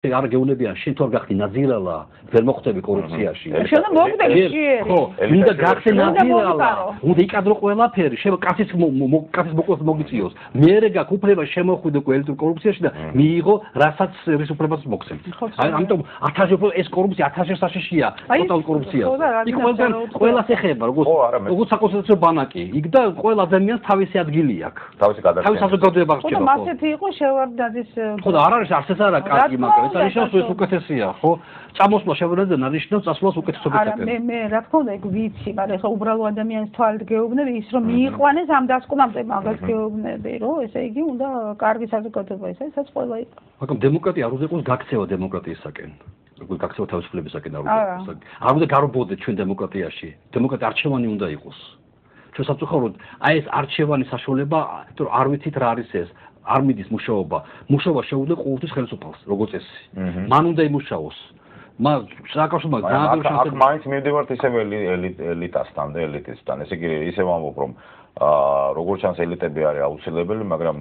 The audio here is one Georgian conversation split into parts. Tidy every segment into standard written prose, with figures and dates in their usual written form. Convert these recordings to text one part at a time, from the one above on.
არ გეუნებიან შენ თორ გახდი ნაზირალა ვერ მოხვდები კორუფციაში შენ მოხვდები ჟიერი ხო მინდა გახდე ნაზირალა უნდა იკადრო ყველაფერი შენ კაცის მოყოლს მოგიწიოს მეერე გაქვს უფლება შემოხვიდე ელიტურ კორუფციაში და მიიღო რასაც ის უფლებაც მოგცემთ აი ამიტომ 1000 ეს კორუფცია 1000 საშიშია ტოტალ კორუფცია იქ ყველას ეხება როგორც საკონსტიტუციო ბანაკი იქ და ყველა ადამიანს თავისი ადგილი აქვს თავისი საზოგადოება რჩება ხო და მასეთი იყო შევარდნაძის ხო და არ არის არც არა კარგი მაგრამ ეს არის ეს უკეთესია ხო წამოსვლა შეგვიძლია ნანიშნავს წასვლას უკეთესობებს აკეთებს მე რა თქმა უნდა ეგ ვიცი მაგრამ ეხლა უბრალო ადამიანის თვალით გეუბნები ის რომ მიიყვანეს ამ დასკვნამდე მაგას გეუბნები რომ ესე იგი უნდა კარგი საზოგადოება ის არის რაც ყველა იყო მაგრამ დემოკრატია არ უნდა იყოს გაქცევა დემოკრატიისაკენ როგორ გაქცევა თავისუფლებისაკენ არ უნდა გარობოდეთ ჩვენ დემოკრატიაში დემოკრატია არჩევანი უნდა იყოს ჩვენ საფუძვლად აი ეს არჩევანი საშუალება თუ არ ვიცით რა არის ეს არ მიდის მუშაობა შეუძლია ყოველთვის ხელისუფალს როგორც წესი მან უნდა იმუშაოს მას საკავშირმა აქ მაინც მივდივართ ისევ ელიტასთან და ელიტისთან ესე იგი ისევ ამბობ რომ როგორც ჩანს ელიტები არის აუცილებელი მაგრამ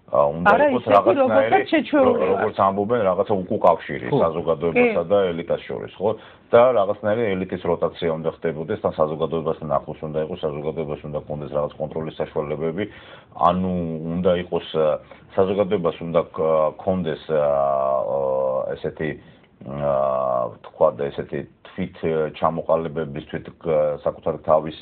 უნდა იყოს რაღაცნაირი როგორც ამბობენ რაღაცა უკავშირი საზოგადოებასა და ელიტას შორის ხო და რაღაცნაირი ელიტის როტაცია უნდა ხდებოდეს თან საზოგადოებასთან ახლოს უნდა იყოს საზოგადოებას უნდა გქონდეს რაღაც კონტროლის საშუალებები ანუ უნდა იყოს საზოგადოებას უნდა გქონდეს ესეთი თქვა და ესეთი თვით ჩამოყალიბების თვით საკუთარი თავის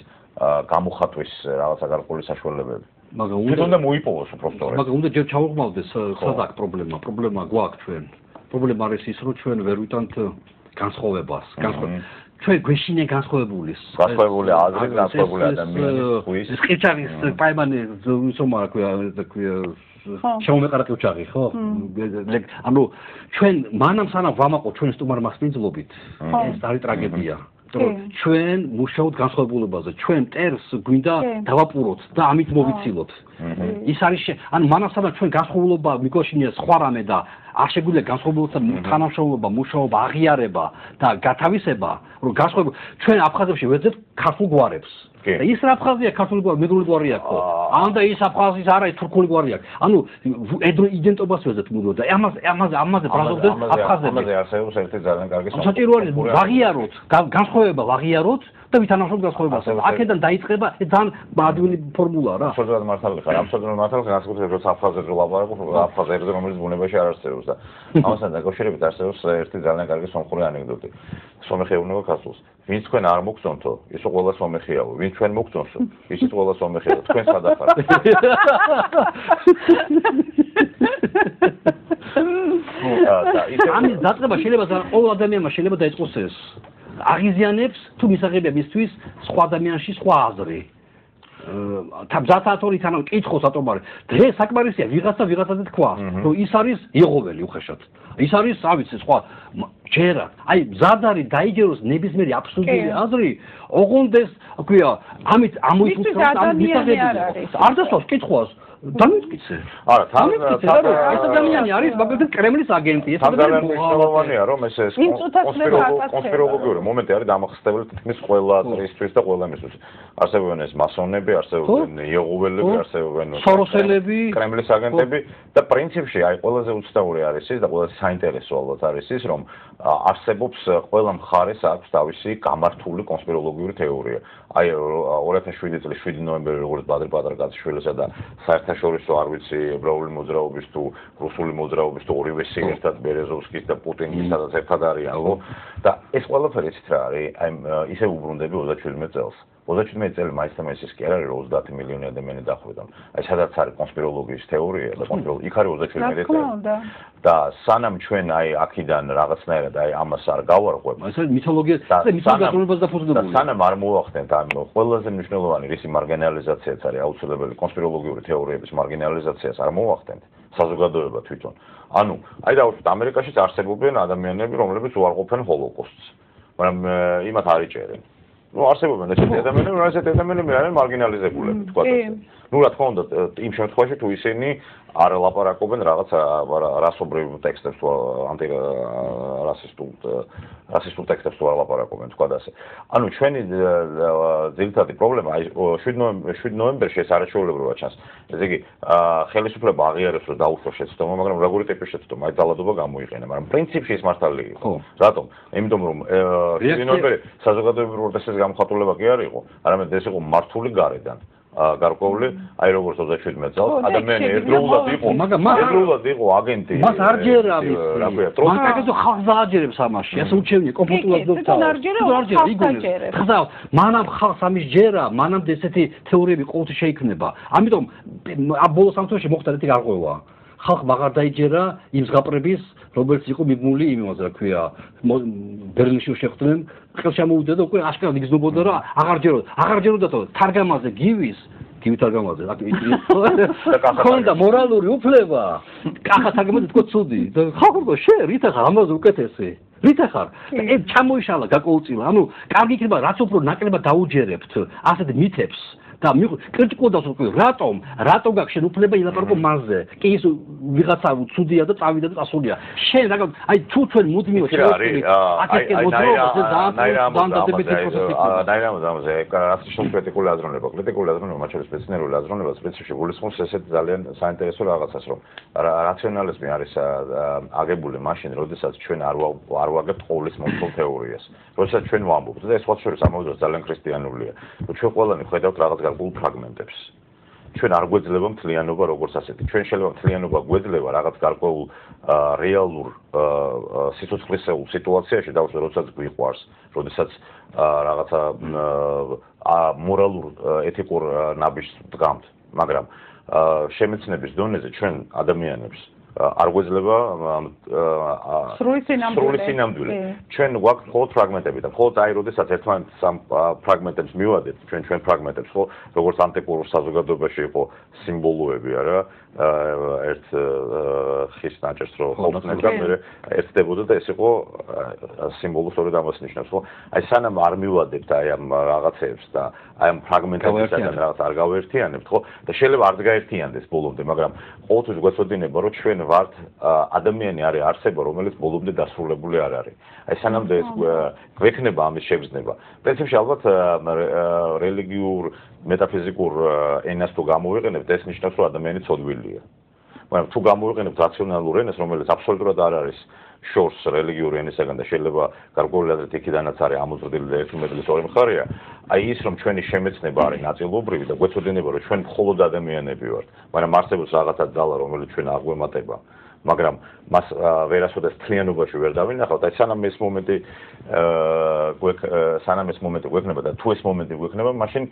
გამოხატვის რაღაცა გარკვეული საშუალებები მაგრამ უნდა მოიპოვოს უბრალოდ მაგრამ უნდა ჯერ ჩავუყმავდეს სად აქვს პრობლემა გვაქვს ჩვენ პრობლემა არის ის რომ ჩვენ ვერ ვიტანთ განსხვავებას ჩვენ გვეშინია განსხვავებული აზრი განსხვავებული ადამიანის ეს ყიჩარის პაიმანი ზომა ქვია შემომეყარეთ უჩაღი ხო ანუ ჩვენ მანამ სანამ ვამაყო ჩვენ სტუმარ მასპინძლობით ეს არის ტრაგედია ჩვენ მუშაობთ განსხვავებულებაზე ჩვენ მტერს გვინდა დავაპუროთ და ამით მოვიცილოთ ის არის ანუ მანამ სანამ ჩვენ განსხვავება მიგოშინია სხვა რამე და არ შეგვიძლია განსხვავებულთა თანამშრომლობა მუშაობა აღიარება და გათავისება რომ განსხვავება ჩვენ აფხაზებში ვეძებთ ქართულ გვარებს და ის რა აფხაზია ქართული გვარი მეგრული გვარი აქვს ხო ან და ის აფხაზის არა ის თურქული გვარი აქვს ანუ იდენტობას ვეძებთ მუდმივად და ამაზე ბრაზობდნენ აფხაზები ამაზე არსებობს ერთი ძალიან კარგი საჭირო არის ვაღიაროთ განსხვავება ვაღიაროთ და ვითანამშრომლობ განსხვავებას აქედან დაიწყება ძალიან ადვილი ფორმულაა რა აბსოლუტურად მართალი ხარ აბსოლუტურად მართალი ხარ განსაკუთრებით როცა აფხაზებზე ვლაპარაკობ აფხაზებზე რომელიც ბუნებაში არ არსებობს და ამასთან დაკავშირებით არსებობს ერთი ძალიან კარგი სომხური ანეკდოტი სომეხი ეუბნება ქართულს ვინც თქვენ არ მოგწონთო ისო ყველა სომეხიაო ვინც ჩვენ მოგწონსო ისიც ყველა სომეხია თქვენ სად ახართ ამის დაწყება შეიძლება ყოველ ადამიანმა შეიძლება დაიწყოს ეს აღიზიანებს თუ მისაღებია მისთვის სხვა ადამიანში სხვა აზრი თამზათატორი თანამ კითხოს ატომარი დღეს საკმარისია ვიღაცა თქვა რომ ის არის იეღოველი უხეშად ის არის ავიცი სხვა ჯერა აი მზადარი დაიჯეროს ნებისმიერი აბსოლუტური აზრი ოღონდეს ქვია ამით ამოიფუძნოს არ დასვავს კითხვას დამიტკიცე არა თან ეს ადამიანი არის მაგალითად კრემლის აგენტი ეს ადამიანი მნიშვნელოვანია რომ ეს კონსპიროლოგიური მომენტი არის დამახსდებელი თითქმის ყველა წრისთვის და ყველა მისთვის არსებობენ ეს მასონები არსებობენ იეღოველები არსებობენ სოროსელები კრემლის აგენტები და პრინციპში აი ყველაზე უცნაური არის ის და ყველაზე საინტერესო ალბათ არის ის რომ არსებობს ყველა მხარეს აქვს თავისი გამართული კონსპიროლოგიური თეორია აი 2007 წლის 7 ნოემბერი როგორც პატარ კაციშვილისა და საერთაშორისო არ ვიცი ებრაული მოძრაობის თუ რუსული მოძრაობის თუ ორივე ერთად ბერეზოვსკის და პუტინის სადაც ერთად არიან ხო და ეს ყველაფერი იცით რა არის აი ისე უბრუნდები 37 წელს 37 წელი მაინც ის კი არ არის 30 მილიონი ადამიანი დახვედა აი სადაც არის კონსპიროლოგიის თეორია და კონსპიროლოგია იქ არის 37 წელი და სანამ ჩვენ აი აქედან რაღაცნაირად აი ამას არ გავარღვევთ ეს მითოლოგია და მითოლოგიას დაფუძნებული სანამ არ მოახდენთ ამ ყველაზე მნიშვნელოვანი რისი მარგინალიზაციაც არის აუცილებელი კონსპიროლოგიური თეორიების მარგინალიზაციას არ მოახდენთ საზოგადოება თვითონ ანუ აი დავუშვით ამერიკაშიც არსებობენ ადამიანები რომლებიც უარყოფენ ჰოლოკოსტს მაგრამ იმათ არ იჭერენ ну არსებობენ ესეთი ადამიანები, რომელსაც ადამიანები არიან მარგინალიზებულები, თქვა ასე. ნუ რა თქმა უნდა იმ შემთხვევაში თუ ისინი არ ლაპარაკობენ რაღაც რასობრივ ტექსტებს თუ რასისტულ ტექსტებს თუ არ ლაპარაკობენ თქვა და ასე. ანუ ჩვენი ძირითადი პრობლემა აი 7 ნოემბერში ეს არაჩვეულებრივად ჩანს. ესე იგი ხელისუფლება აღიარებს რომ დაუშვას შეცდომა, მაგრამ როგორი ტიპის შეცდომა, აი ძალადობა გამოიყენა, მაგრამ პრინციპში ის მართალი იყო. რატომ? იმიტომ რომ 7 ნოემბერი საზოგადოებრივი პროტესტის გამოხატულება კი არ იყო, არამედ ეს იყო მართული გარედან. გარკვეული აი როგორც 27 წელს ადამიანი ერთდროულად იყო აგენტი მას არ ჯერა მაგაზე ხალხს ააჯერებს ამაში ასე უჩვენია კომფორტულად ხდა მანამ ხალხს ამის ჯერა მანამდე ესეთი თეორიები ყოველთვის შეიქმნება ამიტომ ბოლო სამთვეში მოხდა ერთი გარღვევა ხალხმა აღარ დაიჯერა იმ ზღაპრების როგორც იყო მიბმული იმაზე რა ქვია ბერლინში შეხვდნენ ხელს შემოვიდა და უკვე აშკარად იგრძნობოდა რომ აღარ ჯეროდა თარგამაზე გივის თარგამაზე ქონდა მორალური უფლება კახა თარგამაზე თქო ცუდი და ხალხო შე რით ახარ ამაზე უკეთესი რით ახარ ჩამოიშალა გაკოუწილა ანუ კარგი იქნება რაც უფრო ნაკლებად დაუჯერებთ ასეთ მითებს და კრიტიკულობას უკვე რატომ გაქვს შენ უფლება ილაპარაკო მასზე კი ის ვიღაცა ცუდია და წავიდა და წასულია შენ რა აი თუ ჩვენ მუდმივად კრიტიკული აზროვნება მათ შორის მეცნიერული აზროვნება სპეციფიკში გულისხმობს ესეთ ძალიან საინტერესო რაღაცას რომ რაციონალიზმი არის აგებული მაშინ როდესაც ჩვენ არ ვაგებთ ყოვლის მომხდარ თეორიას როდესაც ჩვენ ვამბობთ და ეს სხვა შორის ამავდროულად ძალიან ქრისტიანულია ჩვენ ყველანი ხედავთ რაღაც გარკვეულ ფრაგმენტებს ჩვენ არ გვეძლება მთლიანობა როგორც ასეთი ჩვენ შეიძლება მთლიანობა გვეძლება რაღაც გარკვეულ რეალურ სიცოცხლისეულ სიტუაციაში და როდესაც გვიყვარს როდესაც რაღაცა მორალურ ეთიკურ ნაბიჯს დგამთ მაგრამ შემეცნების დონეზე ჩვენ ადამიანებს არ გვეძლება სრული სინამდვილე ჩვენ გვაქვს მხოლოდ ფრაგმენტები და მხოლოდ აი როდესაც ერთმანეთს ამ ფრაგმენტებს მივადეთ ჩვენ ფრაგმენტებს ხო როგორც ანტიკურ საზოგადოებაში იყო სიმბოლოები არა ერთ ხის ნაჭერს რო ყოფნებდა მე ერთდებოდა და ეს იყო სიმბოლო სწორედ ამას ნიშნავს ხო აი სანამ არ მივადებთ აი ამ რაღაცეებს და აი ამ ფრაგმენტებისგან რაღაც არ გავერთიანებთ ხო და შეიძლება არ გაერთიანდეს ბოლომდე მაგრამ ყოველთვის გვეცოდინება რომ ჩვენ ვართ ადამიანი არის არსება რომელიც ბოლომდე დასრულებული არ არის აი სანამდე ეს გვექნება ამის შეგრძნება პრინციპში ალბათ რელიგიურ მეტაფიზიკურ ენას თუ გამოვიყენებთ ეს ნიშნავს რომ ადამიანი ცოდვილია მაგრამ თუ გამოვიყენებთ რაციონალურ ენას რომელიც აბსოლუტურად არ არის შორს რელიგიური ენისაგან და შეიძლება გარკვეული აზრით იქიდანაც არის ამოზრდილი და ერთი მეტლის ორი მხარეა აი ის რომ ჩვენი შემეცნება არის ნაწილობრივი და გვეცოდინება რომ ჩვენ მხოლოდ ადამიანები ვართ მაგრამ არსებობს რაღაცა ძალა რომელიც ჩვენ არ გვემატება მაგრამ მას ვერასოდეს თლიანობაში ვერ დავინახავთ აი სანამ ეს მომენტი გვექნება და თუ ეს მომენტი გვექნება მაშინ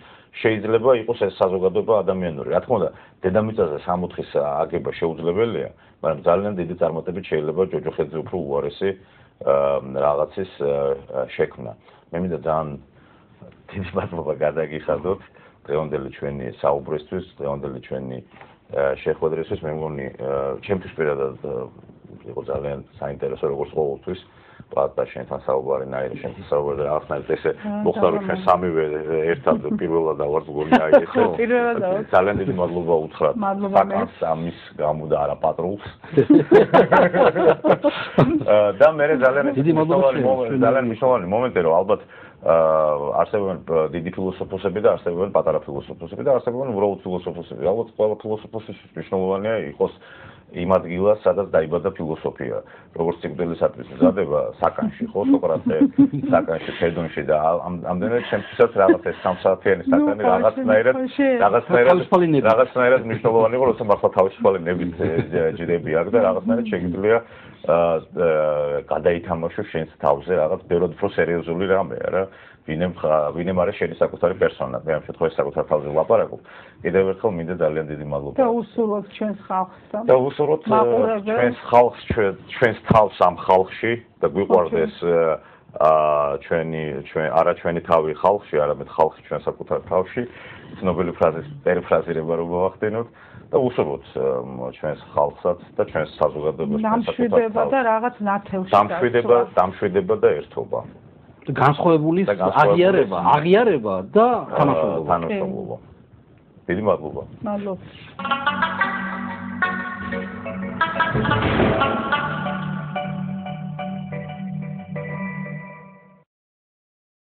შეიძლება იყოს ეს საზოგადოება ადამიანური რა თქმა უნდა დედამიწაზე სამოთხის აგება შეუძლებელია მაგრამ ძალიან დიდი წარმატებით შეიძლება ჯოჯოხეთზე უფრო უარესი რაღაცის შექმნა მე მინდა ძალიან დიდი მადლობა გადაგიხადოთ დღევანდელი ჩვენი საუბრისთვის დღევანდელი ჩვენი შეხვედრისთვის მე მგონი ჩემთვის პირადად იყო ძალიან საინტერესო როგორც ყოველთვის პატა შენთან საუბარი ნაირი შენთან საუბარი და აღსნაირად ესე მოხდა რომ ჩვენ სამივე ერთად პირველად დავართ მგონი აი ესე ძალიან დიდი მადლობა უთხრათ საკანს ამის გამო და არა პატრულს და მე ძალიან მნიშვნელოვანი მომენტი რომ ალბათ არსებობენ დიდი ფილოსოფოსები და არსებობენ პატარა ფილოსოფოსები და არსებობენ უბრალოდ ფილოსოფოსები. ალბათ ყველა ფილოსოფოსის მნიშვნელოვანია იყოს იმ ადგილას, სადაც დაიბადა ფილოსოფია. როგორც სიკვდილისათვის მზადება საკანში, ხო, სოკრატე, საკანში, ფედონში და ამდენად შემთხვევით რაღაც ეს სამსაათიანი საკანი რაღაცნაირად მნიშვნელოვანი იყო, როცა მართლა თავისუფალი ნებით ჯდები აქვს და რაღაცნაირად შეგიძლია გადაითამაშო შენს თავზე რაღაც ბევრად უფრო სერიოზული რამე, არა? ვინემ არის შენი საკუთარი პერსონა. მე ამ შემთხვევაში საკუთარ თავზე ვლაპარაკობ. კიდევ ერთხელ მინდა ძალიან დიდი მადლობა. და უსურვოთ ჩვენს ხალხს და უსურვოთ ჩვენს ხალხს, ჩვენს თავს ამ ხალხში და გვიყვარდეს ჩვენი თავი ხალხში, არამედ ხალხი ჩვენ საკუთარ თავში. ცნობილი ფრაზის პერიფრაზირება რომ გავახდენოთ. და უსურვოთ ჩვენს ხალხსაც და ჩვენს საზოგადოებას დამშვიდება და რაღაც ნათელში დამშვიდება და ერთობა განსხვავებულის აღიარება და თანასწორობა დიდი მადლობა. მადლობა.